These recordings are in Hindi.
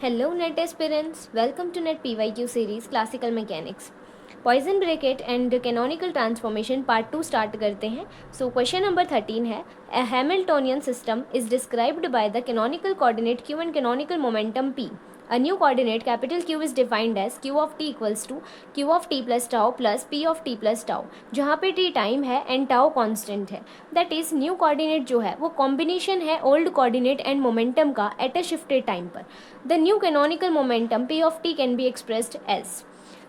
Hello net aspirants, welcome to net PYQ series Classical Mechanics. Poisson bracket and canonical transformation part 2 start करते हैं. सो क्वेश्चन नंबर 13 है, a Hamiltonian system is described by the canonical coordinate q and canonical momentum p. A new coordinate capital Q is defined as Q of t equals to Q of t plus tau plus P of t plus tau, जहाँ पे t टाइम है एंड टाउ कांस्टेंट है. दैट इज न्यू कोऑर्डिनेट जो है वो कॉम्बिनेशन है ओल्ड कोऑर्डिनेट एंड मोमेंटम का एट अ शिफ्टेड टाइम पर. The new canonical momentum P of t can be expressed as.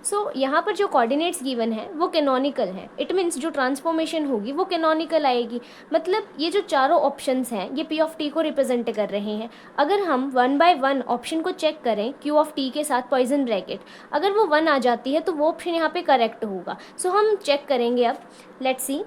So यहाँ पर जो कोऑर्डिनेट्स गिवन है वो कैनोनिकल है. इट मीन्स जो ट्रांसफॉर्मेशन होगी वो कैनोनिकल आएगी. मतलब ये जो चारों ऑप्शंस हैं ये पी ऑफ टी को रिप्रेजेंट कर रहे हैं. अगर हम वन बाय वन ऑप्शन को चेक करें क्यू ऑफ टी के साथ पॉइजन ब्रैकेट, अगर वो वन आ जाती है तो वो ऑप्शन यहाँ पे करेक्ट होगा. सो हम चेक करेंगे. अब लेट्स सी,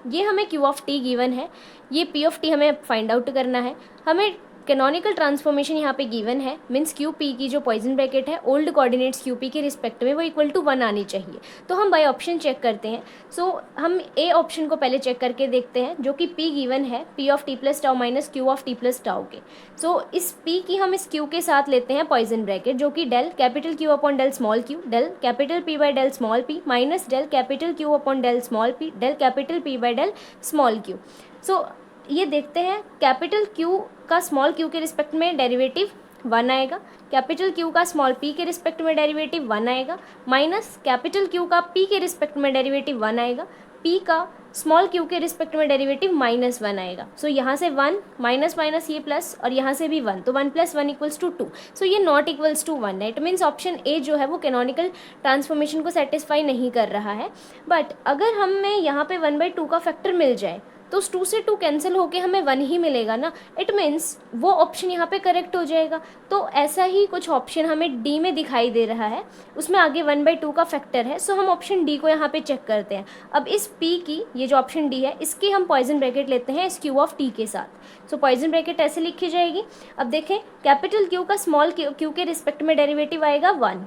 ये हमें क्यू ऑफ टी गिवन है, ये पी ऑफ टी हमें फाइंड आउट करना है. हमें कैनोनिकल ट्रांसफॉर्मेशन यहाँ पे गिवन है, मीन्स क्यू पी की जो पॉइजन ब्रैकेट है ओल्ड कोऑर्डिनेट्स क्यू पी के रिस्पेक्ट में वो इक्वल टू वन आनी चाहिए. तो हम बाय ऑप्शन चेक करते हैं. सो हम ए ऑप्शन को पहले चेक करके देखते हैं जो कि पी गिवन है P of T plus tau minus Q of T plus tau के. सो इस पी की हम इस क्यू के साथ लेते हैं पॉइजन ब्रैकेट जो कि del capital Q upon del small Q, del capital P by del small P minus del capital Q upon del small P, del capital P by del small Q. So ये देखते हैं, कैपिटल क्यू का स्मॉल क्यू के रिस्पेक्ट में डेरिवेटिव वन आएगा, कैपिटल क्यू का स्मॉल पी के रिस्पेक्ट में डेरिवेटिव वन आएगा, माइनस कैपिटल क्यू का पी के रिस्पेक्ट में डेरिवेटिव वन आएगा, पी का स्मॉल क्यू के रिस्पेक्ट में डेरिवेटिव माइनस वन आएगा. सो यहाँ से वन माइनस माइनस ये प्लस और यहाँ से भी वन, तो one plus one equals to two. So ये नॉट इक्वल्स टू वन है. इट मीन्स ऑप्शन ए जो है वो कैनोनिकल ट्रांसफॉर्मेशन को सेटिस्फाई नहीं कर रहा है. बट अगर हमें यहाँ पे वन बाई टू का फैक्टर मिल जाए तो उस टू से टू कैंसिल होके हमें वन ही मिलेगा ना. इट मीन्स वो ऑप्शन यहाँ पे करेक्ट हो जाएगा. तो ऐसा ही कुछ ऑप्शन हमें डी में दिखाई दे रहा है, उसमें आगे वन बाई टू का फैक्टर है. सो हम ऑप्शन डी को यहाँ पे चेक करते हैं. अब इस पी की, ये जो ऑप्शन डी है, इसकी हम पॉइजन ब्रैकेट लेते हैं इस क्यू ऑफ टी के साथ. सो पॉइजन ब्रैकेट ऐसे लिखी जाएगी. अब देखें, कैपिटल क्यू का स्मॉल क्यू के रिस्पेक्ट में डेरिवेटिव आएगा वन,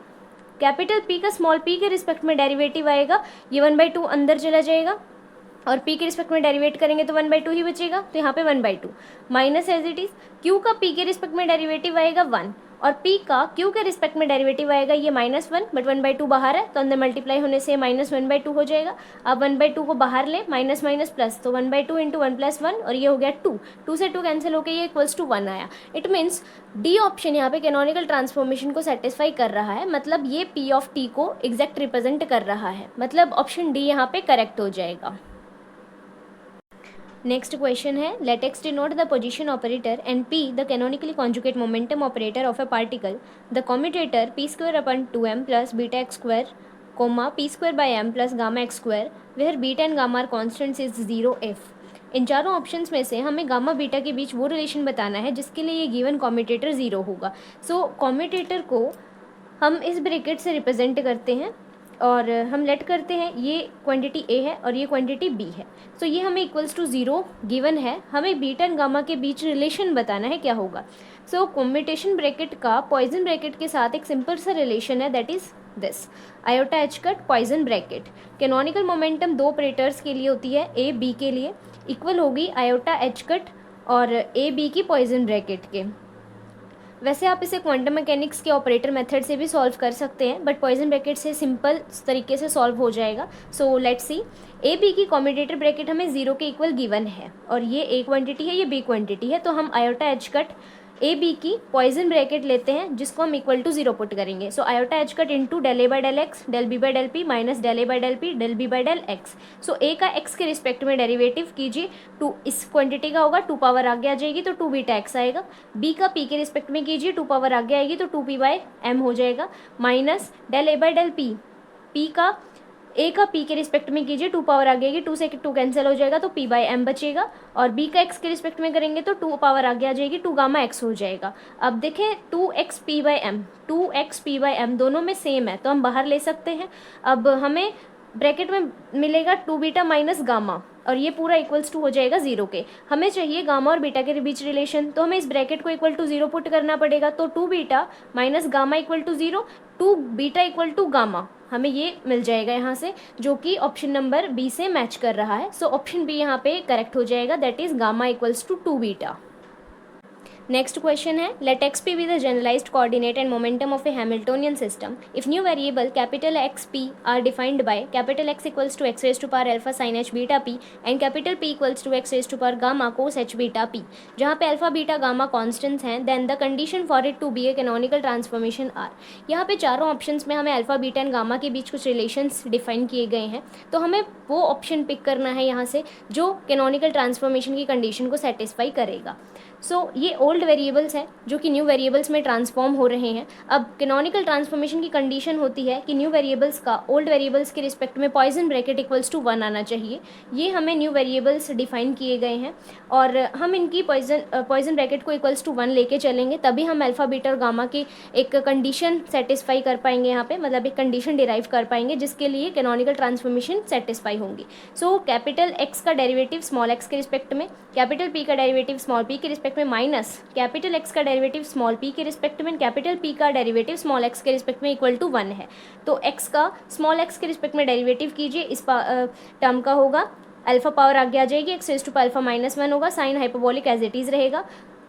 कैपिटल पी का स्मॉल पी के रिस्पेक्ट में डेरिवेटिव आएगा, ये वन बाई टू अंदर चला जाएगा और p के रिस्पेक्ट में डेरिवेट करेंगे तो वन बाई टू ही बचेगा. तो यहाँ पे one by two minus as it is q का p के रिस्पेक्ट में डेरिवेटिव आएगा वन और p का q के रिस्पेक्ट में डेरिवेटिव आएगा ये minus one, but one by two बाहर है तो अंदर मल्टीप्लाई होने से माइनस वन बाई टू हो जाएगा. अब वन बाई टू को बाहर ले, माइनस माइनस प्लस, तो one by two into one plus one और ये हो गया टू. टू से टू कैंसिल होकर ये इक्वल्स टू वन आया. इट मीन्स डी ऑप्शन यहाँ पे कैनोनिकल ट्रांसफॉर्मेशन को सेटिस्फाई कर रहा है. मतलब ये p ऑफ t को एग्जैक्ट रिप्रेजेंट कर रहा है. मतलब ऑप्शन डी यहाँ पे करेक्ट हो जाएगा. नेक्स्ट क्वेश्चन है, let X denote the position operator and p the canonically conjugate momentum operator of a particle. The commutator p square upon two M plus beta X square comma p square by M plus gamma X square where beta and gamma are constants is zero F. इन चारों ऑप्शंस में से हमें गामा बीटा के बीच वो रिलेशन बताना है जिसके लिए ये गिवन कॉम्यूटेटर जीरो होगा. सो कॉम्यूटेटर को हम इस ब्रैकेट से रिप्रेजेंट करते हैं और हम लेट करते हैं ये क्वांटिटी ए है और ये क्वांटिटी बी है. सो ये हमें इक्वल्स टू ज़ीरो गिवन है. हमें बीटा एंड गामा के बीच रिलेशन बताना है क्या होगा. सो कॉम्यूटेशन ब्रैकेट का पॉइजन ब्रैकेट के साथ एक सिंपल सा रिलेशन है, that is this iota H cut poison bracket. Canonical momentum दो ऑपरेटर्स के लिए होती है, ए बी के लिए, इक्वल होगी आयोटा एच कट और ए बी की पॉइजन ब्रैकेट के. वैसे आप इसे क्वांटम मैकेनिक्स के ऑपरेटर मेथड से भी सॉल्व कर सकते हैं, बट पॉइजन ब्रैकेट से सिंपल तरीके से सॉल्व हो जाएगा. So let's see, A B की कॉम्यूटेटर ब्रैकेट हमें जीरो के इक्वल गिवन है और ये ए क्वांटिटी है, ये बी क्वांटिटी है. तो हम iota H cut A B की पॉइजन ब्रैकेट लेते हैं जिसको हम इक्वल टू जीरो पुट करेंगे. So iota H cut into del A by del X del B by del P minus del A by del P del B by del X. So A का एक्स के रिस्पेक्ट में डेरिवेटिव कीजिए, टू इस क्वांटिटी का होगा, टू पावर आगे आ जाएगी तो टू बीटा एक्स आएगा. बी का पी के रिस्पेक्ट में कीजिए, टू पावर आगे आएगी तो टू पी बाई एम हो जाएगा, minus del A by del P, P का ए का पी के रिस्पेक्ट में कीजिए, टू पावर आ गई, टू से टू कैंसिल हो जाएगा तो पी बाई एम बचेगा. और बी का एक्स के रिस्पेक्ट में करेंगे तो टू पावर आगे आ जाएगी, टू गामा एक्स हो जाएगा. अब देखें, two X P by M, two X P by M दोनों में सेम है तो हम बाहर ले सकते हैं. अब हमें ब्रैकेट में मिलेगा टू बीटा माइनस गामा और ये पूरा इक्वल्स टू हो जाएगा जीरो के. हमें चाहिए गामा और बीटा के बीच रिलेशन, तो हमें इस ब्रैकेट को इक्वल टू जीरो पुट करना पड़ेगा. तो two beta minus gamma equal to zero, two beta equal to gamma, हमें ये मिल जाएगा यहाँ से, जो कि ऑप्शन नंबर बी से मैच कर रहा है. सो ऑप्शन बी यहाँ पे करेक्ट हो जाएगा, that is gamma equals to two beta. Next question है, let X P be the generalized coordinate and momentum of a Hamiltonian system if new variable capital X P are defined by capital X equals to X raise to power alpha sine H beta P and capital P equals to X raise to power gamma cos H beta P, जहाँ पे अल्फा बीटा गामा कॉन्स्टेंट्स हैं, then the condition for it to be a canonical transformation are. यहाँ पे चारों ऑप्शंस में हमें अल्फा बीटा एंड गामा के बीच कुछ रिलेशंस डिफाइन किए गए हैं, तो हमें वो ऑप्शन पिक करना है यहाँ से जो कैनोनिकल ट्रांसफॉर्मेशन की कंडीशन को सेटिस्फाई करेगा। ये ओल्ड वेरिएबल्स हैं जो कि न्यू वेरिएबल्स में ट्रांसफॉर्म हो रहे हैं। अब कैनोनिकल ट्रांसफॉर्मेशन की कंडीशन होती है कि न्यू वेरिएबल्स का ओल्ड वेरिएबल्स के रिस्पेक्ट में पॉइजन ब्रैकेट इक्वल्स टू 1 आना चाहिए। ये हमें न्यू वेरिएबल्स डिफाइन किए गए हैं और हम इनकी पॉइजन ब्रैकेट को इक्वल्स टू 1 लेके चलेंगे, तभी हम अल्फा बीटा और गामा की एक कंडीशन सेटिस्फाई कर पाएंगे यहाँ पे, मतलब एक कंडीशन डिराइव कर पाएंगे जिसके लिए कैनोनिकल ट्रांसफॉर्मेशन सेटिस्फाई होंगी। कैपिटल एक्स का डेरिवेटिव स्मॉल एक्स के रिस्पेक्ट में, कैपिटल पी का डेरिवेटिव स्मॉल पी के रिस्पेक्ट में माइनस कैपिटल एक्स का डेरिवेटिव स्मॉल पी के रिस्पेक्ट में, कैपिटल पी का डेरिवेटिव स्मॉल एक्स के रिस्पेक्ट में इक्वल टू 1 है। तो एक्स का स्मॉल एक्स के रिस्पेक्ट में डेरिवेटिव कीजिए, इस टर्म का होगा अल्फा पावर आगे आ जाएगी, एक्स रेज टू अल्फा -1 होगा, sine hyperbolic as it is रहेगा।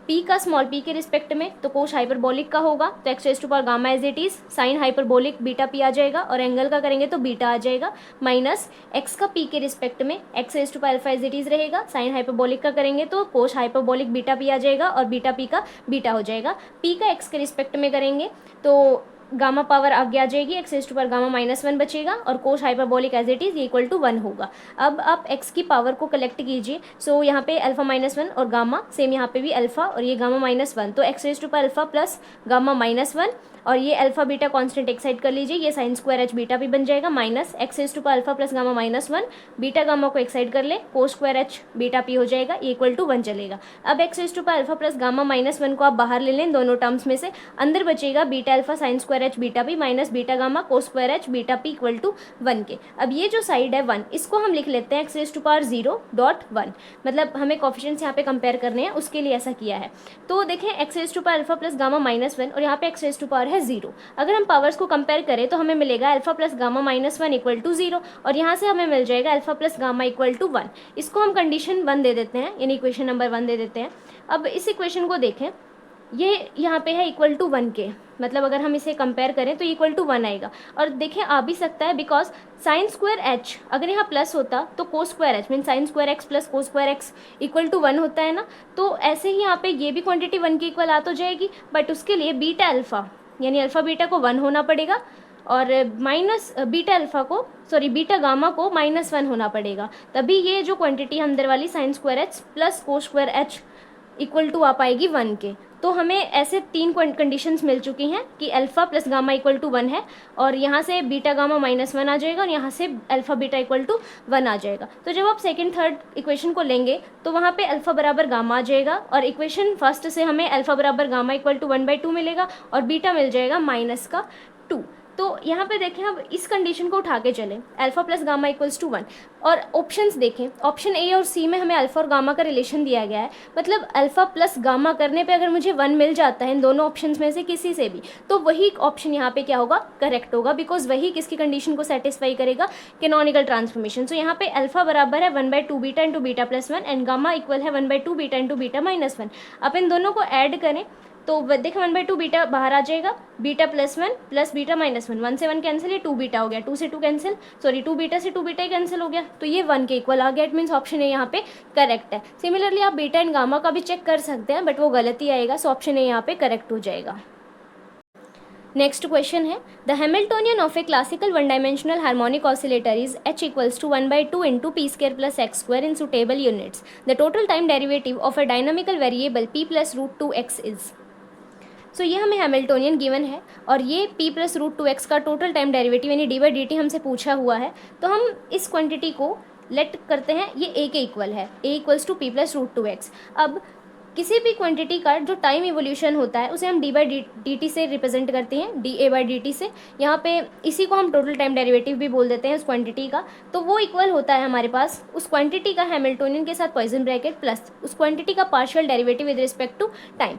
पी का स्मॉल पी के रिस्पेक्ट में तो कोश हाइपरबोलिक का होगा, तो X raise to power gamma as it is, sine hyperbolic beta P आ जाएगा और एंगल का करेंगे तो बीटा आ जाएगा, माइनस एक्स का पी के रिस्पेक्ट में X raise to power alpha as it is रहेगा, साइन हाइपरबोलिक का करेंगे तो कोश हाइपरबोलिक बीटा पी आ जाएगा और बीटा पी का बीटा हो जाएगा। पी का एक्स के रिस्पेक्ट में करेंगे तो गामा पावर आगे आ जाएगी, X raise to power gamma -1 बचेगा और cosh hyperbolic as it is equal to 1 होगा। अब आप एक्स की पावर को कलेक्ट कीजिए, यहाँ पे अल्फा -1 और गामा, सेम यहाँ पे भी अल्फा और ये गामा -1, तो X raise to power alpha plus gamma -1 और ये अल्फा बीटा कांस्टेंट एक साइड कर लीजिए, ये साइन स्क्वायर एच बीटा भी बन जाएगा, minus X raise to power alpha plus gamma -1, beta gamma को एक साइड कर ले, cos square H beta P हो जाएगा, ये इक्वल टू 1 चलेगा। अब X raise to power alpha plus gamma -1 को आप बाहर ले लें दोनों टर्म्स में से, अंदर बचेगा beta alpha sine square H beta P minus beta gamma cos square H beta P equal to 1 के। अब ये जो साइड है 1, इसको हम लिख लेते हैं एक्स रेज टू पावर 0.1, मतलब हमें कोफिशिएंट्स यहाँ पे कंपेयर करने हैं, उसके लिए ऐसा किया है। तो देखें X raise to power alpha plus gamma -1 और यहाँ पे एक्स रेज टू पावर है 0। अगर हम पावर्स को कंपेयर करें तो हमें मिलेगा alpha plus gamma -1 equal to 0 और यहाँ से हमें मिल जाएगा alpha plus gamma equal to 1। इसको हम कंडीशन 1 दे देते हैं, यानी इक्वेशन नंबर 1 दे देते हैं। अब इस इक्वेशन को देखें, ये यहाँ पे है इक्वल टू 1 के, मतलब अगर हम इसे कंपेयर करें तो इक्वल टू 1 आएगा। और देखें आ भी सकता है बिकॉज साइन स्क्वायर एच अगर यहाँ प्लस होता तो cos square H mean sine square X plus cos square X equal to 1 होता है ना, तो ऐसे ही यहाँ पे ये भी क्वांटिटी 1 के इक्वल आ तो जाएगी, बट उसके लिए बीटा अल्फा यानी अल्फा बीटा को 1 होना पड़ेगा और माइनस बीटा अल्फा को बीटा गामा को -1 होना पड़ेगा, तभी ये जो क्वांटिटी अंदर वाली sine square H plus cos square H equal to आ पाएगी 1 के। तो हमें ऐसे 3 कंडीशंस मिल चुकी हैं कि alpha plus gamma equal to 1 है और यहाँ से बीटा गामा -1 आ जाएगा और यहाँ से अल्फा बीटा इक्वल टू 1 आ जाएगा। तो जब आप सेकंड थर्ड इक्वेशन को लेंगे तो वहाँ पे अल्फा बराबर गामा आ जाएगा और इक्वेशन फर्स्ट से हमें अल्फा बराबर गामा इक्वल टू 1/2 मिलेगा और बीटा मिल जाएगा -2। तो यहाँ पे देखें, अब इस कंडीशन को उठा के चलें, alpha plus gamma equals to 1 और ऑप्शंस देखें, ऑप्शन ए और सी में हमें अल्फा और गामा का रिलेशन दिया गया है, मतलब अल्फा प्लस गामा करने पे अगर मुझे 1 मिल जाता है इन दोनों ऑप्शंस में से किसी से भी, तो वही ऑप्शन यहाँ पे क्या होगा, करेक्ट होगा, बिकॉज वही किसकी कंडीशन को सेटिस्फाई करेगा, कैनोनिकल ट्रांसफॉर्मेशन। सो यहाँ पे अल्फा बराबर है 1/2 beta into beta plus 1 and gamma equal है 1/2 बीटा इंटू बीटा -1। अब इन दोनों को ऐड करें तो देखें 1/2 बीटा बाहर आ जाएगा, बीटा प्लस 1 प्लस बीटा -1, 1 से 1 कैंसिल है, 2 बीटा हो गया, 2 से 2 कैंसिल, 2 बीटा से 2 बीटा ही कैंसिल हो गया, तो ये 1 के इक्वल आ गया। इट मीन्स ऑप्शन ए यहाँ पे करेक्ट है। सिमिलरली आप बीटा एंड गामा का भी चेक कर सकते हैं, बट वो गलत ही आएगा, सो ऑप्शन ए यहाँ पे करेक्ट हो जाएगा। नेक्स्ट क्वेश्चन है, the Hamiltonian of a classical one dimensional harmonic oscillator is h equals to 1/2 into P square plus X square in suitable units. The total time derivative of a dynamical variable p plus √2x is. ये हमें हैमिल्टोनियन गिवन है और ये p प्लस √2x का टोटल टाइम डेरिवेटिव यानी d/dt हमसे पूछा हुआ है, तो हम इस क्वांटिटी को लेट करते हैं, ये a के इक्वल है, a equals to p plus √2x। अब किसी भी क्वांटिटी का जो टाइम इवोल्यूशन होता है उसे हम d/dt से रिप्रेजेंट करते हैं, dA/dt से। यहाँ पे इसी को हम टोटल टाइम डेरिवेटिव भी बोल देते हैं उस क्वांटिटी का, तो वो इक्वल होता है हमारे पास उस क्वांटिटी का हैमिल्टोनियन के साथ पॉइसन ब्रैकेट प्लस उस क्वांटिटी का partial derivative with respect to time.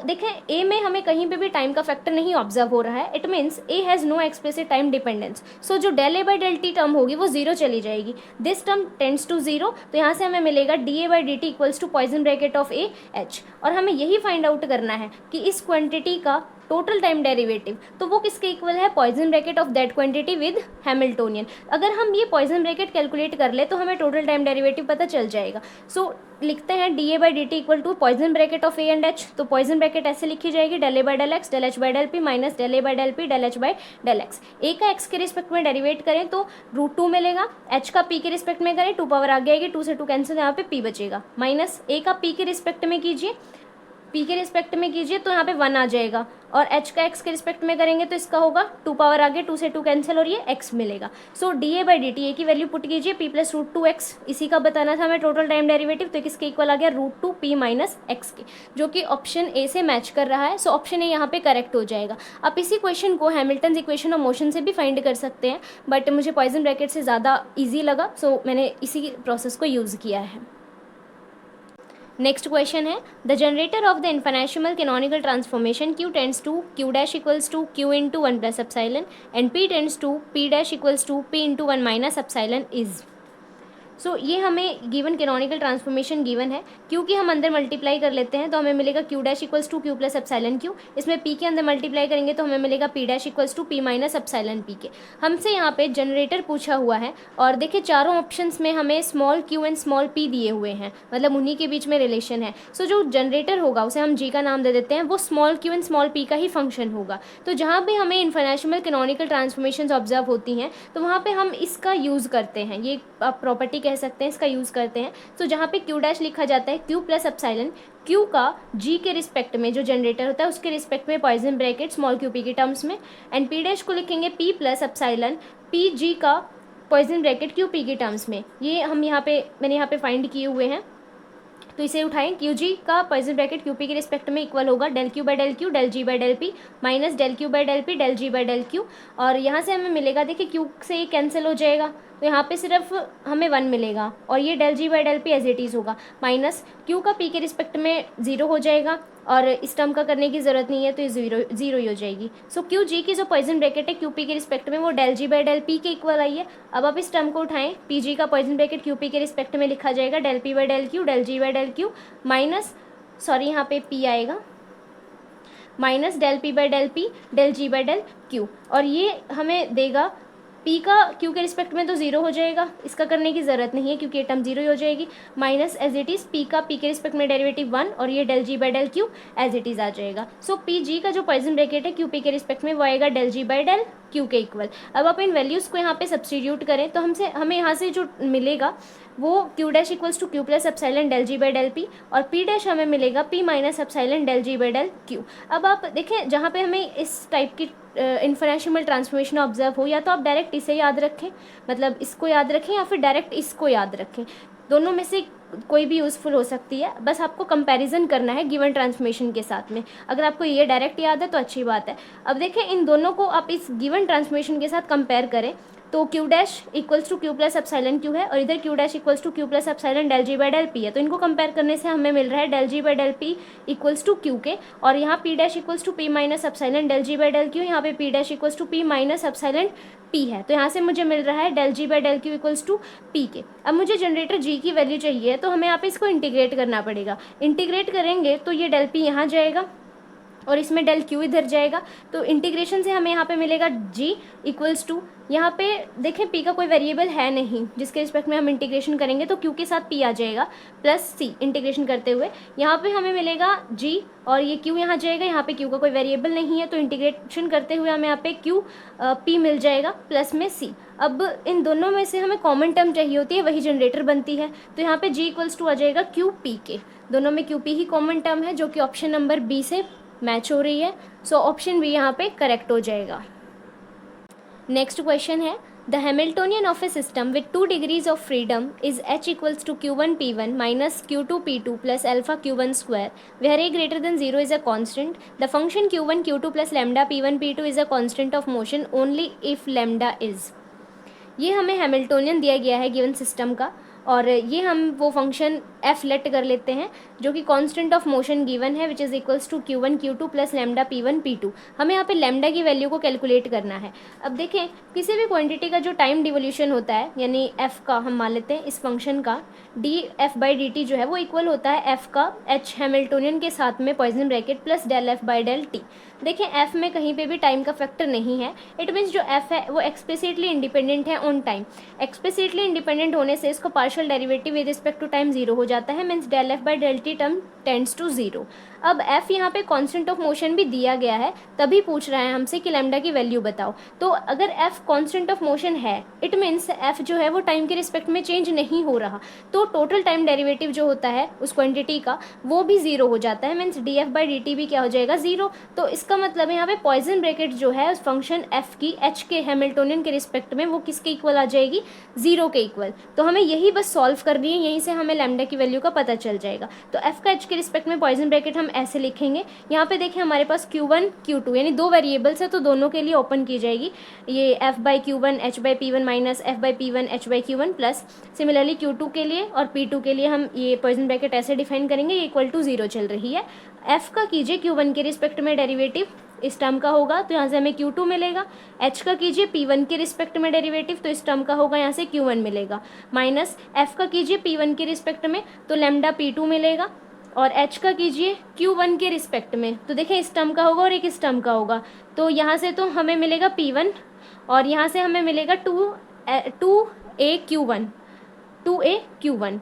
देखें ए में हमें कहीं पे भी टाइम का फैक्टर नहीं ऑब्जर्व हो रहा है, it means A has no explicit time dependence. जो del/del टर्म होगी वो 0 चली जाएगी, दिस टर्म टेंड्स टू 0, तो यहाँ से हमें मिलेगा dA/dt equals to Poisson bracket of A H, और हमें यही फाइंड आउट करना है कि इस क्वांटिटी का टोटल टाइम डेरिवेटिव तो वो किसके इक्वल है, poison bracket of that quantity with Hamiltonian. अगर हम ये पॉइजन ब्रैकेट कैलकुलेट कर ले तो हमें टोटल टाइम डेरिवेटिव पता चल जाएगा। सो लिखते हैं D A by D T equal to Poisson bracket of A and H. तो पॉइजन ब्रैकेट ऐसे लिखी जाएगी, del A by del X, del H by del P minus del A by del P, del H by del X. A का एक्स के रिस्पेक्ट में डेरिवेट करें तो √2 मिलेगा, एच का पी के रिस्पेक्ट में करें 2 पावर आगे आएगी, 2 से 2 कैंसिल, यहाँ पे पी बचेगा, माइनस ए का पी के रिस्पेक्ट में कीजिए, पी के रिस्पेक्ट में कीजिए तो यहाँ पे 1 आ जाएगा, और एच का एक्स के रिस्पेक्ट में करेंगे तो इसका होगा 2 पावर आगे, 2 से 2 कैंसिल और ये एक्स मिलेगा। So D A by D T, A की वैल्यू पुट कीजिए, पी प्लस √2x, इसी का बताना था हमें टोटल टाइम डेरिवेटिव, तो किसके इक्वल आ गया, √2 p माइनस एक्स के, जो कि ऑप्शन ए से मैच कर रहा है। सो ऑप्शन ए यहाँ पे करेक्ट हो जाएगा। आप इसी क्वेश्चन को हैमिल्टन इक्वेशन ऑफ मोशन से भी फाइंड कर सकते हैं, बट मुझे पॉइजन ब्रैकेट से ज़्यादा ईजी लगा, सो मैंने इसी प्रोसेस को यूज़ किया है। नेक्स्ट क्वेश्चन है, the generator of the infinitesimal canonical transformation Q tends to Q dash equals to Q into 1 plus epsilon and P tends to P dash equals to P into 1 minus epsilon is. So ये हमें गिवन कैनोनिकल ट्रांसफॉर्मेशन गिवन है, क्योंकि हम अंदर मल्टीप्लाई कर लेते हैं तो हमें मिलेगा Q dash equals to Q plus epsilon Q, इसमें P के अंदर मल्टीप्लाई करेंगे तो हमें मिलेगा P dash equals to P minus epsilon P के। हमसे यहाँ पे जनरेटर पूछा हुआ है, और देखिए चारों ऑप्शंस में हमें small q and small p दिए हुए हैं, मतलब उन्हीं के बीच में रिलेशन है। सो जो जनरेटर होगा उसे हम G का नाम दे देते हैं, वो small q and small p का ही फंक्शन होगा। तो जहाँ भी हमें इन्फिनिटेसिमल कैनोनिकल ट्रांसफॉर्मेशंस ऑब्जर्व होती हैं तो वहाँ पे हम इसका यूज़ करते हैं, ये आप प्रॉपर्टी कह सकते हैं, इसका यूज़ करते हैं। तो जहाँ पे Q डैश लिखा जाता है Q प्लस एप्सिलॉन, Q का G के रिस्पेक्ट में जो जनरेटर होता है उसके रिस्पेक्ट में poison bracket small q p के टर्म्स में, एंड P डैश को लिखेंगे P plus epsilon P G का पॉइजन ब्रैकेट Q p के टर्म्स में। ये हम यहाँ पे मैंने यहाँ पे फाइंड किए हुए हैं, तो इसे उठाएं, क्यू जी का पॉइजन ब्रैकेट क्यू पी के रिस्पेक्ट में इक्वल होगा del Q by del Q del G by del P minus del Q by del P del G by del Q, और यहाँ से हमें मिलेगा, देखिए क्यू से ये कैंसिल हो जाएगा तो यहाँ पे सिर्फ हमें 1 मिलेगा, और ये del G by del P as it is होगा, माइनस क्यू का पी के रिस्पेक्ट में 0 हो जाएगा, और इस टर्म का करने की ज़रूरत नहीं है तो ये ज़ीरो ही हो जाएगी। सो क्यू जी की जो पॉइजन ब्रैकेट है क्यू पी के रिस्पेक्ट में वो del G by del P के इक्वल आई है। अब आप इस टर्म को उठाएं, पी जी का पॉइजन ब्रैकेट क्यू पी के रिस्पेक्ट में लिखा जाएगा del P by del Q del G by del Q minus, sorry यहाँ पे पी आएगा, minus del P by del P del G by del Q, और ये हमें देगा P का Q के रिस्पेक्ट में तो 0 हो जाएगा, इसका करने की ज़रूरत नहीं है क्योंकि ये टर्म 0 ही हो जाएगी, minus as it is P का P के रिस्पेक्ट में डेरिवेटिव 1, और ये del G by del Q as it is आ जाएगा। सो पी जी का जो पॉइजन ब्रैकेट है Q P के रिस्पेक्ट में वो आएगा del G by del Q के इक्वल। अब आप इन वैल्यूज़ को यहाँ पे सब्सटीट्यूट करें तो हमें यहाँ से जो मिलेगा वो Q dash equals to Q plus epsilon del G by del P, और P डैश हमें मिलेगा P minus epsilon del G by del Q. अब आप देखें जहाँ पे हमें इस टाइप की इन्फिनिटेसिमल ट्रांसफॉर्मेशन ऑब्जर्व हो, या तो आप डायरेक्ट इसे याद रखें, मतलब इसको याद रखें, या फिर डायरेक्ट इसको याद रखें, दोनों में से कोई भी यूज़फुल हो सकती है। बस आपको कंपैरिजन करना है गिवन ट्रांसफॉर्मेशन के साथ में। अगर आपको ये डायरेक्ट याद है तो अच्छी बात है। अब देखें इन दोनों को आप इस गिवन ट्रांसफॉर्मेशन के साथ कंपेयर करें तो Q dash equals to Q plus epsilon Q है, और इधर Q dash equals to Q plus epsilon del G by del P है, तो इनको कंपेयर करने से हमें मिल रहा है del G by del P equals to Q के, और यहाँ P dash equals to P minus epsilon del G by del Q, यहाँ पे P dash equals to P minus epsilon P है, तो यहाँ से मुझे मिल रहा है del G by del Q equals to P के। अब मुझे जनरेटर G की वैल्यू चाहिए, तो हमें यहाँ पे इसको इंटीग्रेट करना पड़ेगा। इंटीग्रेट करेंगे तो ये डेल P यहाँ जाएगा और इसमें डेल क्यू इधर जाएगा, तो इंटीग्रेशन से हमें यहाँ पे मिलेगा G इक्वल्स टू, यहाँ पे देखें P का कोई वेरिएबल है नहीं जिसके रिस्पेक्ट में हम इंटीग्रेशन करेंगे, तो Q के साथ P आ जाएगा प्लस C इंटीग्रेशन करते हुए, यहाँ पे हमें मिलेगा G और ये Q यहाँ जाएगा, यहाँ पे Q का कोई वेरिएबल नहीं है तो इंटीग्रेशन करते हुए हमें यहाँ पे Q P मिल जाएगा प्लस में C। अब इन दोनों में से हमें कॉमन टर्म चाहिए होती है, वही जनरेटर बनती है, तो यहाँ पे G इक्वल्स टू आ जाएगा Q P के, दोनों में Q P ही कॉमन टर्म है जो कि ऑप्शन नंबर B से मैच हो रही है। सो ऑप्शन बी यहाँ पे करेक्ट हो जाएगा। नेक्स्ट क्वेश्चन है, the Hamiltonian of a system with 2 degrees of freedom is H equals to Q1 P1 minus Q2 P2 plus alpha Q1 square where A greater than 0 is a constant. The function Q1 Q2 plus lambda P1 P2 is a constant of motion only if lambda is. ये हमें हैमिल्टोनियन दिया गया है गिवन सिस्टम का, और ये हम वो फंक्शन एफ लेट कर लेते हैं, जो कि कांस्टेंट ऑफ मोशन गिवन है, which is equals to Q1 Q2 plus lambda P1 P2। हमें यहाँ पे लैम्डा की वैल्यू को कैलकुलेट करना है। अब देखें, किसी भी क्वांटिटी का जो टाइम डिवोल्यूशन होता है, यानी एफ का हम मान लेते हैं इस फंक्शन का dF/dt जो है वो इक्वल होता है एफ का एच हैमिल्टोनियन के साथ में Poisson bracket plus del F/del देखें एफ में कहीं पे भी टाइम का फैक्टर नहीं है। इट मीन्स जो एफ है वो एक्सप्लिसिटली इंडिपेंडेंट है ऑन टाइम। एक्सप्लिसिटली इंडिपेंडेंट होने से इसको partial derivative with respect to time zero हो जाता है, means del F/del term tends to zero. अब एफ यहाँ पे कांस्टेंट ऑफ मोशन भी दिया गया है, तभी पूछ रहा है हमसे कि लैम्डा की वैल्यू बताओ। तो अगर एफ कांस्टेंट ऑफ मोशन है, इट मीन्स एफ जो है वो टाइम के रिस्पेक्ट में चेंज नहीं हो रहा, तो टोटल टाइम डेरिवेटिव जो होता है उस क्वांटिटी का वो भी जीरो हो जाता है, मीन्स dF/dt भी क्या हो जाएगा, जीरो। तो इसका मतलब है यहाँ पे पॉइसन ब्रैकेट जो है उस फंक्शन एफ की एच के हैमिल्टोनियन के रिस्पेक्ट में वो किसके इक्वल आ जाएगी, जीरो के इक्वल। तो हमें यही बस सॉल्व करनी है, यहीं से हमें लैम्डा की वैल्यू का पता चल जाएगा। तो एफ का एच के रिस्पेक्ट में पॉइसन ब्रैकेट हम ऐसे लिखेंगे। यहाँ पे देखें हमारे पास Q1 Q2 यानी दो वेरिएबल्स है, तो दोनों के लिए ओपन की जाएगी ये F/Q1 H/P1 minus F/P1 H/Q1 plus similarly Q2 के लिए और P2 के लिए हम ये पॉइसन ब्रैकेट ऐसे डिफाइन करेंगे, ये इक्वल टू जीरो चल रही है। F का कीजिए Q1 के रिस्पेक्ट में डेरिवेटिव, इस टर्म का होगा तो यहाँ से हमें Q2 मिलेगा। H का कीजिए P1 के रिस्पेक्ट में डेरिवेटिव, तो इस टर्म का होगा यहाँ से Q1 मिलेगा। माइनस F का कीजिए P1 के रिस्पेक्ट में, तो लैम्डा P2 मिलेगा। और H का कीजिए Q1 के रिस्पेक्ट में, तो देखें इस टर्म का होगा और एक इस टर्म का होगा, तो यहाँ से तो हमें मिलेगा P1 और यहाँ से हमें मिलेगा 2a Q1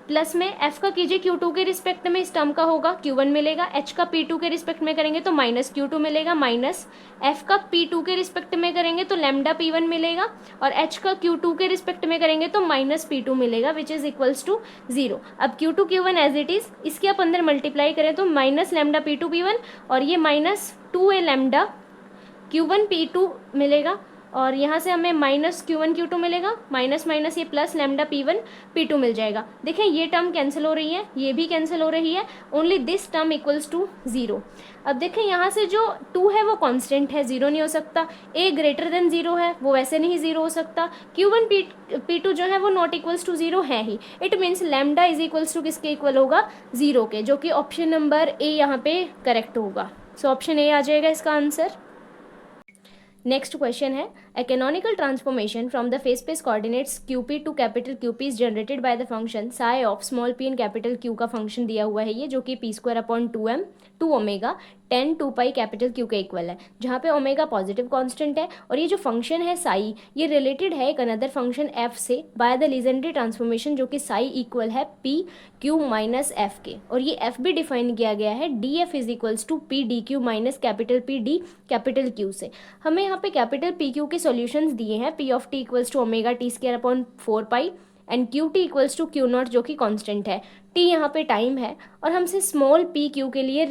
प्लस में F का कीजिए Q2 के रिस्पेक्ट में, इस टर्म का होगा Q1 मिलेगा। H का P2 के रिस्पेक्ट में करेंगे तो माइनस Q2 मिलेगा, माइनस F का P2 के रिस्पेक्ट में करेंगे तो लैम्डा P1 मिलेगा, और H का Q2 के रिस्पेक्ट में करेंगे तो माइनस P2 मिलेगा, which is equals to zero. अब Q2 Q1 as it is, इसके आप अंदर मल्टीप्लाई करें तो माइनस लैम्डा P2 P1 और ये minus 2a lambda Q1 P2 मिलेगा, और यहाँ से हमें माइनस Q1 Q2 मिलेगा, माइनस माइनस ये प्लस लैम्डा P1 P2 मिल जाएगा। देखें ये टर्म कैंसिल हो रही है, ये भी कैंसिल हो रही है, only this term equals to zero. अब देखें यहाँ से जो 2 है वो कांस्टेंट है, जीरो नहीं हो सकता। a ग्रेटर देन जीरो है, वो वैसे नहीं जीरो हो सकता। Q1 P2 जो है वो नॉट इक्वल्स टू जीरो है ही। It means lambda is equals to किसके इक्वल होगा, जीरो के, जो कि ऑप्शन नंबर ए यहाँ पे करेक्ट होगा। सो ऑप्शन ए आ जाएगा इसका आंसर। नेक्स्ट क्वेश्चन है, a canonical transformation from the phase space coordinates qp to capital QP is generated by the function psi of small p and capital Q का फंक्शन दिया हुआ है ये, जो कि p² 2 omega 10 2 pi capital Q के इक्वल है, जहाँ पे ओमेगा पॉजिटिव कांस्टेंट है। और ये जो फंक्शन है साई, ये रिलेटेड है एक अनदर फंक्शन f से बाय द लीजेंड्री ट्रांसफॉर्मेशन, जो कि साई इक्वल है p q माइनस f के, और ये f भी डिफाइन किया गया है df is equals to p dq minus capital p d capital Q से। हमें यहाँ पे कैपिटल PQ के सॉल्यूशंस दिए हैं, p of t equals to omega t² 4 pi and QT equals to Q0 जो कि कांस्टेंट है, t यहाँ पे टाइम है, और हमसे स्मॉल pq के लिए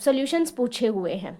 सॉल्यूशंस पूछे हुए हैं।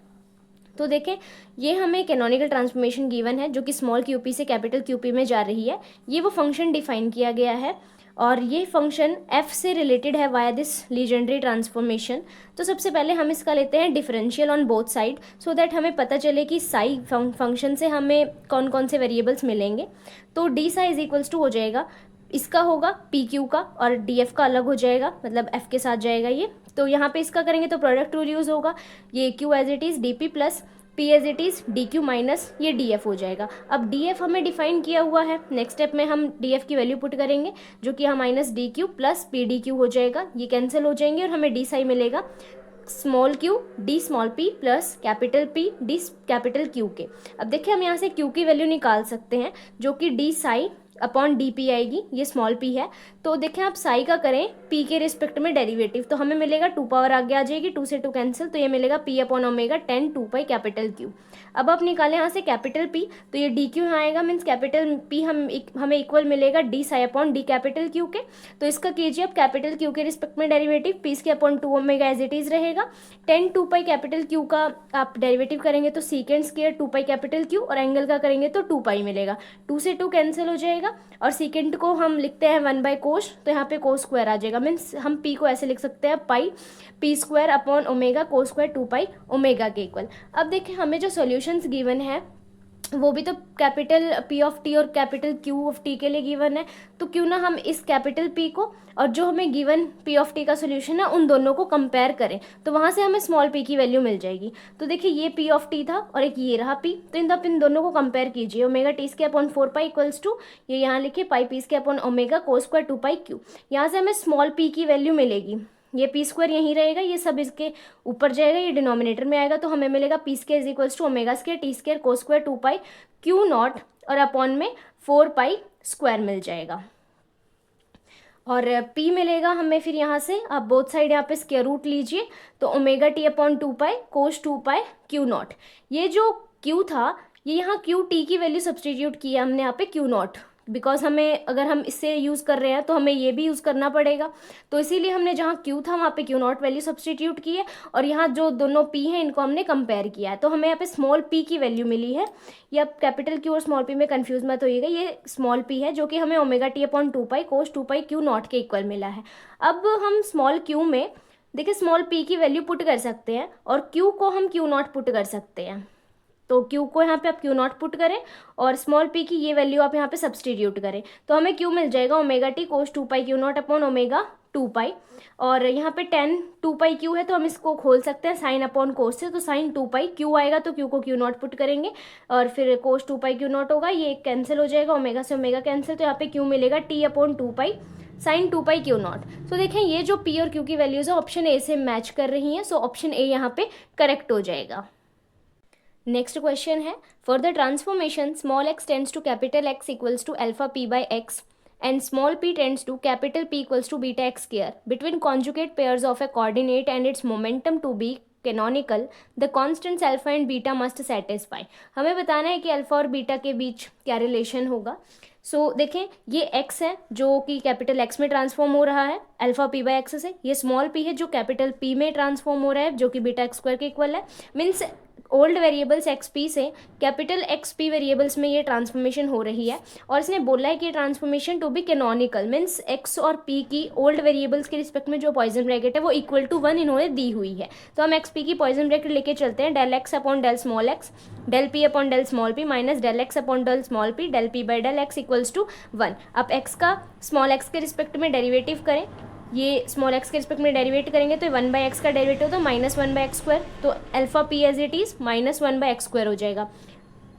तो देखें ये हमें कैनोनिकल ट्रांसफॉर्मेशन गिवन है, जो कि स्मॉल QP से कैपिटल QP में जा रही है। ये वो फंक्शन डिफाइन किया गया है, और ये फंक्शन f से रिलेटेड है वाया दिस लीजेंड्री ट्रांसफॉर्मेशन। तो सबसे पहले हम इसका लेते हैं differential on both side, so that हमें पता चले कि साई फंक्शन से हमें कौन कौन से वेरिएबल्स मिलेंगे। तो D psi is equals to हो जाएगा, इसका होगा PQ का और DF का अलग हो जाएगा, मतलब F के साथ जाएगा ये। तो यहाँ पे इसका करेंगे तो प्रोडक्ट रूल यूज़ होगा, ये Q as it is DP plus P as it is DQ minus ये DF हो जाएगा। अब DF हमें डिफाइन किया हुआ है, नेक्स्ट स्टेप में हम DF की वैल्यू पुट करेंगे, जो कि यहाँ माइनस DQ प्लस PDQ हो जाएगा, ये कैंसिल हो जाएंगे और हमें डी साई मिलेगा small q D small p plus capital P D capital Q के। अब देखिए हम यहाँ से Q की वैल्यू निकाल सकते हैं, जो कि D psi upon D P आएगी, ये स्मॉल p है। तो देखें आप साई का करें p के रिस्पेक्ट में डेरिवेटिव, तो हमें मिलेगा 2 पावर आगे आ जाएगी, 2 से 2 कैंसिल, तो ये मिलेगा p upon omega 10 2 pi capital Q। अब आप निकालें यहाँ से कैपिटल P, तो ये डी क्यू यहाँ आएगा, मीन्स कैपिटल P हमें इक्वल मिलेगा D psi upon D capital Q के। तो इसका कीजिए आप कैपिटल Q के रिस्पेक्ट में डेरिवेटिव, p के upon 2 omega as it is रहेगा, 10 2 पाई कैपिटल Q का आप डेरिवेटिव करेंगे तो secant square 2 pi capital Q, और एंगल का करेंगे तो 2 पाई मिलेगा, 2 से 2 कैंसिल हो जाएगा, और सीकेंड को हम लिखते हैं 1 बाई कोस, तो यहाँ पे कोस स्क्वायर आ जाएगा, मीन्स हम p को ऐसे लिख सकते हैं पाई p² upon omega cos square 2 पाई ओमेगा के इक्वल। अब देखें हमें जो सॉल्यूशंस गिवन है वो भी तो कैपिटल पी ऑफ टी और कैपिटल क्यू ऑफ टी के लिए गिवन है। तो क्यों ना हम इस कैपिटल पी को और जो हमें गिवन पी ऑफ टी का सोल्यूशन है उन दोनों को कंपेयर करें, तो वहाँ से हमें स्मॉल पी की वैल्यू मिल जाएगी। तो देखिए ये पी ऑफ टी था और एक ये रहा पी, तो इन दोनों को कंपेयर कीजिए। Omega T square upon 4 pi equals to, ये यहाँ लिखिए pi P square upon omega cos square 2 pi Q. यहाँ से हमें स्मॉल पी की वैल्यू मिलेगी, ये पी स्क्वायर यहीं रहेगा, ये सब इसके ऊपर जाएगा, ये डिनोमिनेटर में आएगा, तो हमें मिलेगा P square is equals to omega square T square cos square 2 pi Q naught और अपॉन में 4 पाई स्क्वायर मिल जाएगा। और p मिलेगा हमें फिर यहाँ से, आप बोथ साइड यहाँ पे स्क्वायर रूट लीजिए, तो omega T upon 2 pi cos 2 pi Q not. ये जो q था, ये यहाँ क्यू टी की वैल्यू सब्सटीट्यूट किया हमने यहाँ पे क्यू नॉट, बिकॉज हमें अगर हम इससे यूज़ कर रहे हैं तो हमें ये भी यूज़ करना पड़ेगा, तो इसीलिए हमने जहाँ q था वहाँ पे क्यू नॉट वैल्यू सब्सटीट्यूट की है, और यहाँ जो दोनों p हैं इनको हमने कंपेयर किया है, तो हमें यहाँ पे स्मॉल p की वैल्यू मिली है। ये अब कैपिटल Q और स्मॉल p में कंफ्यूज मत होइएगा, ये स्मॉल p है जो कि हमें omega T upon 2 pi cos 2 pi Q not के इक्वल मिला है। अब हम स्मॉल q में देखिए स्मॉल p की वैल्यू पुट कर सकते हैं और q को हम क्यू नॉट पुट कर सकते हैं, तो q को यहाँ पे आप क्यू नॉट पुट करें और स्मॉल p की ये वैल्यू आप यहाँ पे सब्सटीट्यूट करें, तो हमें q मिल जाएगा omega T cos 2 pi Q not upon omega 2 पाई, और यहाँ पे 10 2 पाई क्यू है तो हम इसको खोल सकते हैं साइन अपॉन कोस से, तो साइन 2 पाई क्यू आएगा, तो q को क्यू नॉट पुट करेंगे और फिर कोस 2 पाई क्यू नॉट होगा, ये कैंसिल हो जाएगा, ओमेगा से ओमेगा कैंसिल, तो यहाँ पे q मिलेगा t upon 2 pi sine 2 pi Q not. तो देखें ये जो p और q की वैल्यूज़ है ऑप्शन ए से मैच कर रही हैं, सो ऑप्शन ए यहाँ पे करेक्ट हो जाएगा। नेक्स्ट क्वेश्चन है, for the transformation small x tends to capital X equals to alpha p by x and small p tends to capital P equals to beta x square between conjugate pairs of a coordinate and its momentum to be canonical, the constants alpha and beta must satisfy। हमें बताना है कि अल्फा और बीटा के बीच क्या रिलेशन होगा। देखें ये x है जो कि कैपिटल X में ट्रांसफॉर्म हो रहा है अल्फा p बाई x से, ये स्मॉल p है जो कैपिटल P में ट्रांसफॉर्म हो रहा है जो कि बीटा x स्क्वायर के इक्वल है। Means old variables x P से कैपिटल एक्स पी वेरिएबल्स में ये ट्रांसफॉर्मेशन हो रही है, और इसने बोला है कि transformation to be canonical, means X और पी की ओल्ड वेरिएबल्स के रिस्पेक्ट में जो पॉइजन ब्रैकेट है वो इक्वल टू 1 इन्होंने दी हुई है। तो हम एक्स पी की पॉइजन ब्रैकेट लेके चलते हैं, del X upon del small X del P upon del small P minus del X upon del small P del P by del X equals to 1। आप एक्स का स्मॉल एक्स के रिस्पेक्ट में डेरिवेटिव करें, ये स्मॉल एक्स के रिस्पेक्ट में डेरिवेट करेंगे तो 1 बाई एक्स का डेरिवेटिव तो माइनस 1 बाई एक्स स्क्वायर, तो alpha p as it is minus 1 by x square हो जाएगा।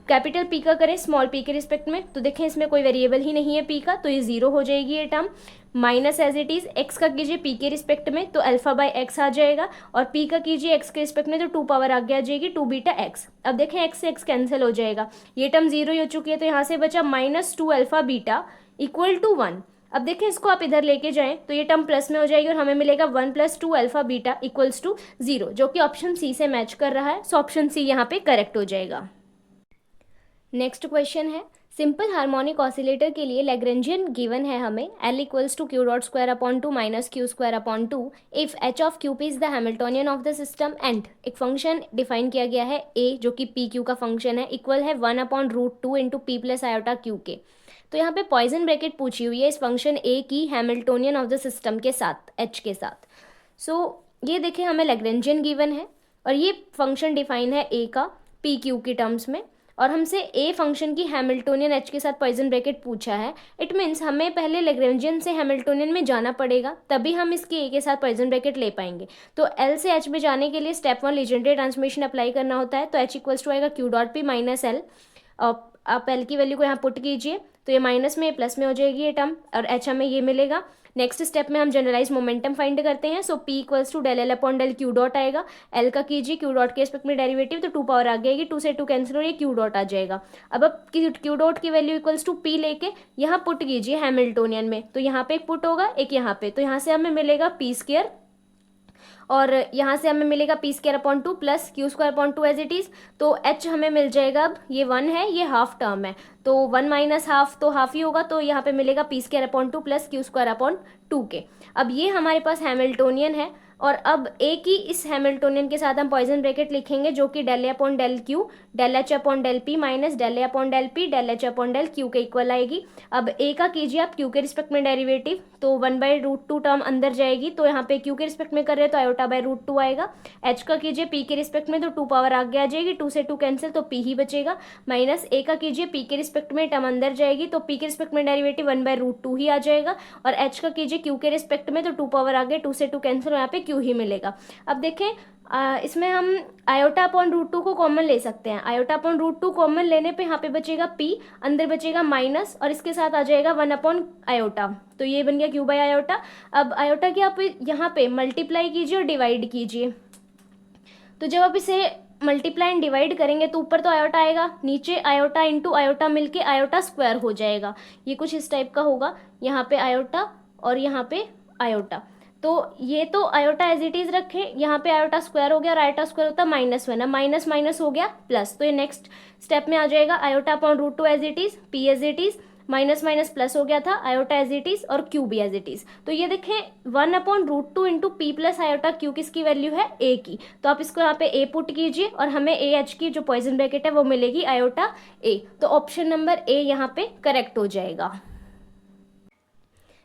कैपिटल पी का करें स्मॉल पी के रिस्पेक्ट में, तो देखें इसमें कोई वेरिएबल ही नहीं है पी का, तो ये जीरो हो जाएगी ये term, minus as it is x का कीजिए पी के रिस्पेक्ट में तो अल्फा बाई एक्स आ जाएगा, और पी का कीजिए एक्स के रिस्पेक्ट में तो 2 पावर आगे आ जाएगी 2 बीटा एक्स। अब देखें एक्स से एक्स कैंसिल हो जाएगा, ये टर्म जीरो ही हो चुकी है, तो यहाँ से बचा minus 2 alpha beta equal to 1। अब देखें इसको आप इधर लेके जाएं तो ये टर्म प्लस में हो जाएगी और हमें मिलेगा 1 plus 2 alpha beta equals to 0, जो कि ऑप्शन सी से मैच कर रहा है, सो ऑप्शन सी यहाँ पे करेक्ट हो जाएगा। नेक्स्ट क्वेश्चन है, सिंपल हार्मोनिक ऑसिलेटर के लिए लैग्रेंजियन गिवन है हमें L equals to q dot square upon 2 minus q square upon 2 if H of q p is the Hamiltonian of the system and एक फंक्शन डिफाइन किया गया है A जो कि पी क्यू का फंक्शन है इक्वल है 1 upon root 2 into P plus iota q के। तो यहाँ पे पॉइजन ब्रैकेट पूछी हुई है इस फंक्शन ए की हैमिल्टोनियन ऑफ द सिस्टम के साथ एच के साथ। ये देखें हमें लैग्रेंजियन गिवन है और ये फंक्शन डिफाइन है ए का पी क्यू की टर्म्स में, और हमसे ए फंक्शन की हैमिल्टोनियन एच के साथ पॉइजन ब्रैकेट पूछा है। इट मीन्स हमें पहले लैग्रेंजियन से हैमिल्टोनियन में जाना पड़ेगा, तभी हम इसके ए के साथ पॉइजन ब्रैकेट ले पाएंगे। तो एल से एच में जाने के लिए स्टेप 1 लीजेंड्रे ट्रांसफॉर्मेशन अप्लाई करना होता है, तो एच इक्वल्स टू आएगा Q dot P minus L. आप एल की वैल्यू को यहाँ पुट कीजिए तो ये माइनस में प्लस में हो जाएगी ये टर्म, और एच हमें ये मिलेगा। नेक्स्ट स्टेप में हम जनरलाइज मोमेंटम फाइंड करते हैं, so P equals to del L upon del Q dot आएगा, एल का कीजिए क्यू डॉट के रिस्पेक्ट में डेरिवेटिव तो 2 पावर आ जाएगी, 2 से 2 कैंसिल हो रही है, क्यू डॉट आ जाएगा। अब क्यू डॉट की वैल्यू इक्वल्स टू पी लेके यहाँ पुट कीजिए हैमिल्टोनियन में, तो यहाँ पे एक पुट होगा एक यहाँ पे, तो यहाँ से हमें मिलेगा पी स्क्वायर और यहाँ से हमें मिलेगा P square upon 2 plus q square upon 2 as it is. तो एच हमें मिल जाएगा, अब ये 1 है ये हाफ टर्म है तो 1 माइनस हाफ तो हाफ ही होगा, तो यहाँ पे मिलेगा P square upon 2 plus q square upon 2 के। अब ये हमारे पास हैमिल्टोनियन है, और अब ए की इस हैमिल्टोनियन के साथ हम पॉइजन ब्रैकेट लिखेंगे जो कि del A upon del Q del H upon del P minus del A upon del P del H upon del Q के इक्वल आएगी। अब ए का कीजिए आप क्यू के रिस्पेक्ट में डेरिवेटिव, तो 1/√2 टर्म अंदर जाएगी, तो यहाँ पे क्यू के रिस्पेक्ट में कर रहे हैं तो आयोटा/√2 आएगा। एच का कीजिए पी के रिस्पेक्ट में तो 2 पावर आगे आ जाएगी, 2 से 2 कैंसिल तो पी ही बचेगा। माइनस ए का कीजिए पी के रिस्पेक्ट में टर्म अंदर जाएगी तो पी के रिस्पेक्ट में डेरिवेटिव 1/√2 ही आ जाएगा। और एच का कीजिए क्यू के रिस्पेक्ट में तो 2 पावर आगे 2 से 2 कैंसिल, यहाँ पे क्यू ही मिलेगा। अब देखें इसमें हम आयोटा/√2 को कॉमन ले सकते हैं। आयोटा/√2 कॉमन लेने पे यहाँ पे बचेगा p, अंदर बचेगा माइनस और इसके साथ आ जाएगा 1/आयोटा, तो ये बन गया q/आयोटा। अब आयोटा की आप यहाँ पे मल्टीप्लाई कीजिए और डिवाइड कीजिए, तो जब आप इसे मल्टीप्लाई एंड डिवाइड करेंगे तो ऊपर तो आयोटा आएगा, नीचे आयोटा इंटू आयोटा मिलके आयोटा स्क्वायर हो जाएगा। ये कुछ इस टाइप का होगा, यहाँ पे आयोटा और यहाँ पे आयोटा, तो ये तो आयोटा एज इट इज रखें, यहाँ पे आयोटा स्क्वायर हो गया और आयोटा स्क्वायर होता है -1, अब माइनस माइनस हो गया प्लस, तो ये नेक्स्ट स्टेप में आ जाएगा आयोटा/√2 as it is, P as it is, minus minus plus हो गया था, आयोटा एज इट इज और क्यू भी एज इट इज। तो ये देखें 1/√2 into P plus iota Q किसकी वैल्यू है, ए की, तो आप इसको यहाँ पे ए पुट कीजिए और हमें ए एच की जो पॉइजन ब्रैकेट है वो मिलेगी आयोटा ए, तो ऑप्शन नंबर ए यहाँ पे करेक्ट हो जाएगा।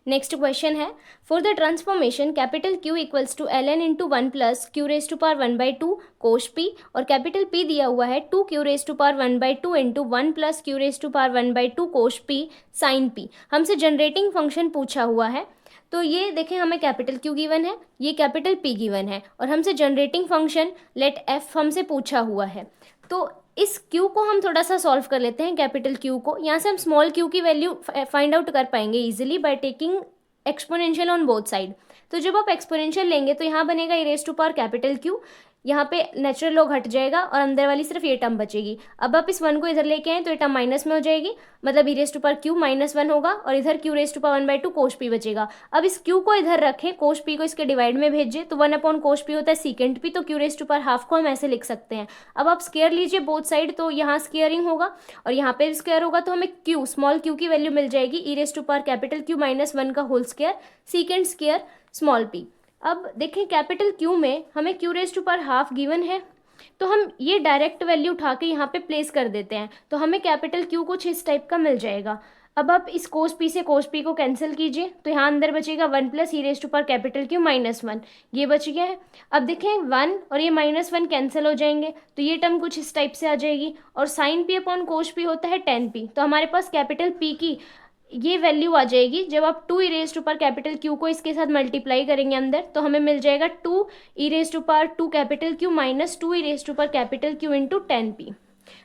नेक्स्ट क्वेश्चन है, for the transformation capital Q equals to ln into 1 plus Q⁻1/2 cos P और कैपिटल P दिया हुआ है 2Q⁻1/2 into 1 plus Q⁻1/2 cos P sign P। हमसे जनरेटिंग फंक्शन पूछा हुआ है, तो ये देखें हमें कैपिटल Q गिवन है, ये कैपिटल P गिवन है और हमसे जनरेटिंग फंक्शन लेट F हमसे पूछा हुआ है। तो इस Q को हम थोड़ा सा सॉल्व कर लेते हैं, कैपिटल Q को। यहाँ से हम स्मॉल q की वैल्यू फाइंड आउट कर पाएंगे easily by taking exponential on both side. तो जब आप एक्सपोनेंशियल लेंगे तो यहाँ बनेगा e⁻⁻Q, यहाँ पे नेचुरल लॉग हट जाएगा और अंदर वाली सिर्फ ये टर्म बचेगी। अब आप इस 1 को इधर लेके आए तो ये टर्म माइनस में हो जाएगी, मतलब e⁻Q -1 होगा और इधर Q⁻1/2 कोश P बचेगा। अब इस Q को इधर रखें, कोश P को इसके डिवाइड में भेजिए, तो 1/कोश P होता है सीकेंट P, तो Q⁻½ को हम ऐसे लिख सकते हैं। अब आप स्क्वायर लीजिए बोथ साइड, तो यहाँ स्क्वायरिंग होगा और यहाँ पे स्क्वायर होगा, तो हमें Q स्मॉल q की वैल्यू मिल जाएगी e⁻Q -1 का whole square secant square small p। अब देखें कैपिटल Q में हमें Q⁻½ गिवन है, तो हम ये डायरेक्ट वैल्यू उठा के यहाँ पे प्लेस कर देते हैं, तो हमें कैपिटल Q कुछ इस टाइप का मिल जाएगा। अब आप इस कोस P से कोस P को कैंसिल कीजिए, तो यहाँ अंदर बचेगा 1 प्लस e⁻Q -1, ये बच गया है। अब देखें 1 और ये -1 कैंसिल हो जाएंगे, तो ये टर्म कुछ इस टाइप से आ जाएगी और sine P upon cos P होता है tan P, तो हमारे पास कैपिटल P की ये वैल्यू आ जाएगी। जब आप 2e⁻Q को इसके साथ मल्टीप्लाई करेंगे अंदर, तो हमें मिल जाएगा 2e⁻Q minus 2e⁻Q into tan P।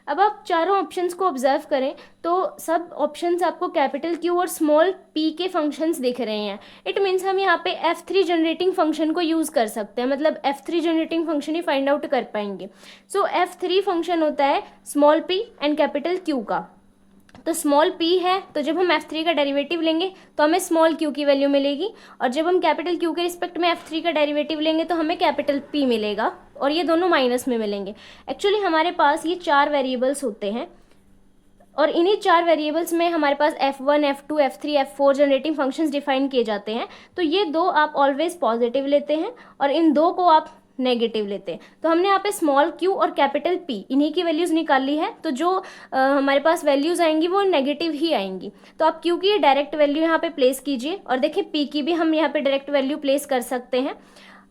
अब आप चारों ऑप्शंस को ऑब्जर्व करें तो सब ऑप्शंस आपको कैपिटल Q और स्मॉल p के फंक्शंस दिख रहे हैं। इट मीन्स हम यहाँ पे F3 जनरेटिंग फंक्शन को यूज़ कर सकते हैं, मतलब F3 जनरेटिंग फंक्शन ही फाइंड आउट कर पाएंगे। सो F3 फंक्शन होता है small p and capital Q का। तो स्मॉल p है, तो जब हम F3 का डेरिवेटिव लेंगे तो हमें स्मॉल q की वैल्यू मिलेगी, और जब हम कैपिटल Q के रिस्पेक्ट में F3 का डेरिवेटिव लेंगे तो हमें कैपिटल P मिलेगा, और ये दोनों माइनस में मिलेंगे। एक्चुअली हमारे पास ये 4 वेरिएबल्स होते हैं और इन्हीं 4 वेरिएबल्स में हमारे पास F1, F2, F3, F4 generating functions define किए जाते हैं। तो ये 2 आप ऑलवेज पॉजिटिव लेते हैं और इन 2 को आप नेगेटिव लेते हैं। तो हमने यहाँ पे स्मॉल q और कैपिटल P इन्हीं की वैल्यूज़ निकाल ली है, तो जो हमारे पास वैल्यूज़ आएंगी वो नेगेटिव ही आएंगी। तो आप q की डायरेक्ट वैल्यू यहाँ पे प्लेस कीजिए और देखिए p की भी हम यहाँ पे डायरेक्ट वैल्यू प्लेस कर सकते हैं।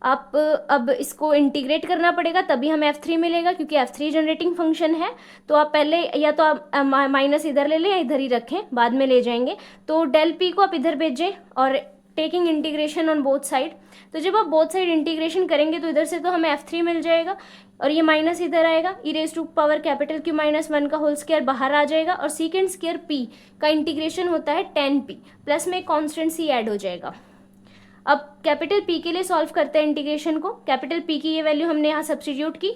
आप अब इसको इंटीग्रेट करना पड़ेगा तभी हमें F3 मिलेगा, क्योंकि F3 जनरेटिंग फंक्शन है। तो आप पहले या तो आप माइनस इधर ले लें या इधर ही रखें, बाद में ले जाएंगे। तो डेल p को आप इधर भेजें और taking integration on both side. तो जब आप बोथ साइड इंटीग्रेशन करेंगे तो इधर से तो हमें F3 मिल जाएगा और ये माइनस इधर आएगा, e⁻Q -1 का होल स्क्वायर बाहर आ जाएगा, और सीकेंड स्क्वायर p का इंटीग्रेशन होता है tan p, प्लस में कॉन्स्टेंट c ऐड हो जाएगा। अब कैपिटल P के लिए सॉल्व करते हैं इंटीग्रेशन को। कैपिटल P की ये वैल्यू हमने यहाँ सब्स्टिट्यूट की।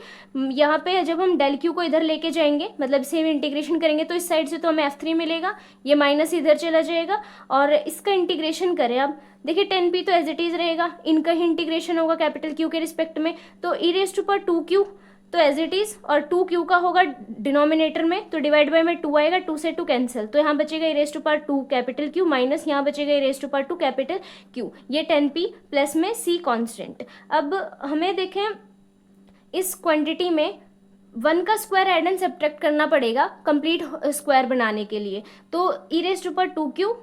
यहाँ पे जब हम डेल Q को इधर लेके जाएंगे, मतलब सेम इंटीग्रेशन करेंगे, तो इस साइड से तो हमें F3 मिलेगा, ये माइनस इधर चला जाएगा और इसका इंटीग्रेशन करें। अब देखिए tan P तो एज इट इज़ रहेगा, इनका ही इंटीग्रेशन होगा कैपिटल Q के रिस्पेक्ट में, तो e⁻²Q तो एज इट इज़, और 2q का होगा डिनोमिनेटर में, तो डिवाइड बाय में 2 आएगा, 2 से 2 कैंसिल, तो यहाँ बचेगा E raise to power 2 capital Q minus यहाँ बचेगा E raise to power 2 capital Q, ये 10p प्लस में c कांस्टेंट। अब हमें देखें इस क्वांटिटी में 1 का स्क्वायर ऐड एंड सब्ट्रैक्ट करना पड़ेगा कंप्लीट स्क्वायर बनाने के लिए, तो E raise to power 2q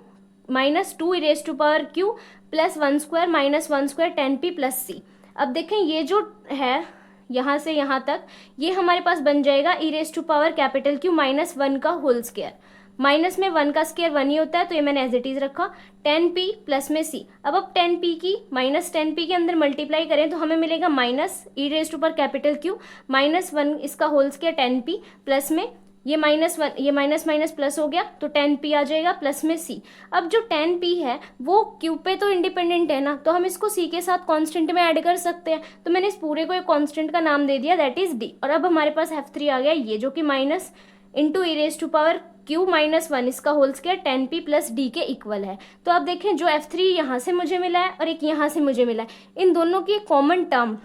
minus 2 E raise to power q plus 1 square minus 1 square 10p plus c। अब देखें ये जो है यहाँ से यहाँ तक, ये हमारे पास बन जाएगा E raise to power capital Q minus 1 का होल स्क्वायर, माइनस में 1 का स्क्वायर 1 ही होता है, तो ये मैंने एज इट इज रखा, 10p प्लस में c। अब 10p की माइनस 10p के अंदर मल्टीप्लाई करें तो हमें मिलेगा minus e raise to power capital Q minus 1 इसका होल स्क्वायर 10p प्लस में ये माइनस 1, ये माइनस माइनस प्लस हो गया, तो 10p आ जाएगा प्लस में c। अब जो 10p है वो q पे तो इंडिपेंडेंट है ना, तो हम इसको c के साथ कांस्टेंट में ऐड कर सकते हैं, तो मैंने इस पूरे को एक कांस्टेंट का नाम दे दिया, दैट इज d। और अब हमारे पास f3 आ गया, ये जो कि minus into e raise to power q minus 1 इसका whole square 10p plus d के इक्वल है। तो आप देखें जो f3 यहाँ से मुझे मिला है और एक यहाँ से मुझे मिला है, इन दोनों की कॉमन टर्म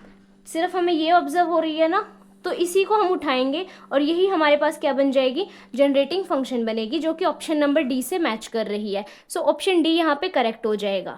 सिर्फ हमें ये ऑब्जर्व हो रही है ना, तो इसी को हम उठाएंगे और यही हमारे पास क्या बन जाएगी, जनरेटिंग फंक्शन बनेगी, जो कि ऑप्शन नंबर डी से मैच कर रही है। सो ऑप्शन डी यहाँ पे करेक्ट हो जाएगा।